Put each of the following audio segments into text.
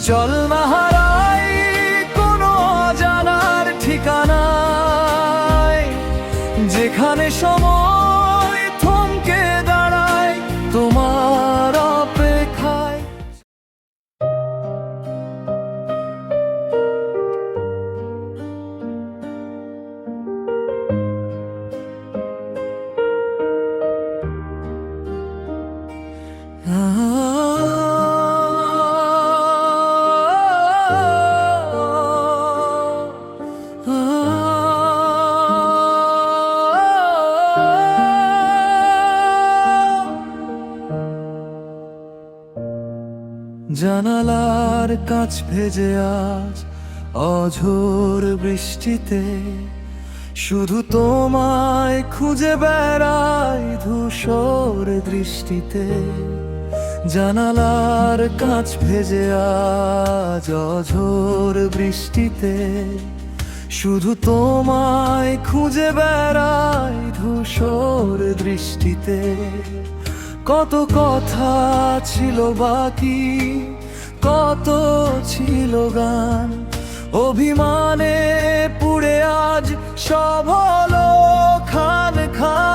চল না হারাই কোনো অজানার ঠিকানায়, যেখানে সময় থমকে দাঁড়ায় তোমার অপেক্ষায়। জানালার কাঁচ ভেজে আজ অঝোর বৃষ্টিতে, শুধু তোমায় খুঁজে বেড়াই ধূসর দৃষ্টিতে। জানালার কাঁচ ভেজে আজ অঝোর বৃষ্টিতে, শুধু তোমায় খুঁজে বেড়াই ধূসর দৃষ্টিতে। কত কথা ছিল বাকি, কত ছিল গান, অভিমানে পুড়ে আজ সব হলো খান খান।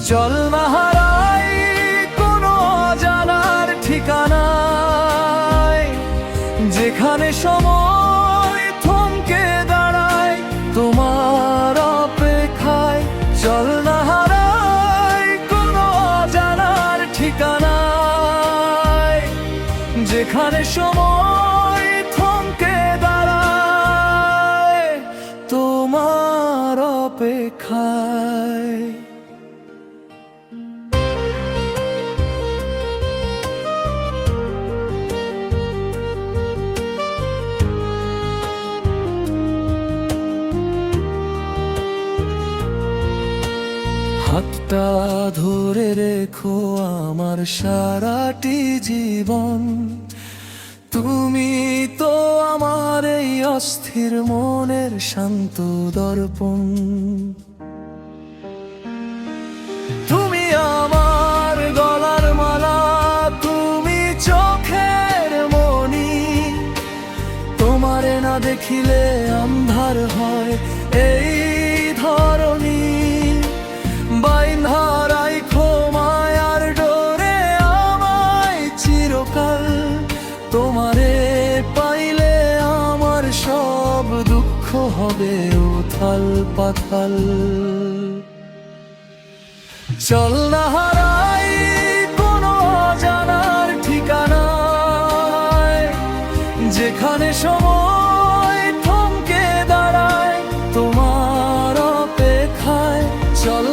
চল না হারাই কোনো অজানার ঠিকানায়, যেখানে সময় থমকে দাঁড়ায় তোমার অপেক্ষায়। চল না হারাই কোনো অজানার ঠিকানায়, যেখানে সময় থমকে দাঁড়ায় তোমার অপেক্ষায়। হাতটা ধরে রেখো আমার সারাটি জীবন, তুমি তো আমার এই অস্থির মনের শান্ত দর্পণ। তুমি আমার গলার মালা, তুমি চোখের মণি, তোমারে না দেখিলে আন্ধার হয় এই ধরণী। বাইন্ধা রাইখো মায়ার ডোরে আমায় চিরকাল, তোমারে পাইলে আমার সব দুঃখ হবে উথাল পাথাল। চল না হারাই কোনো অজানার ঠিকানায়, যেখানে সময় থমকে দাঁড়ায় তোমার অপেক্ষায়। চল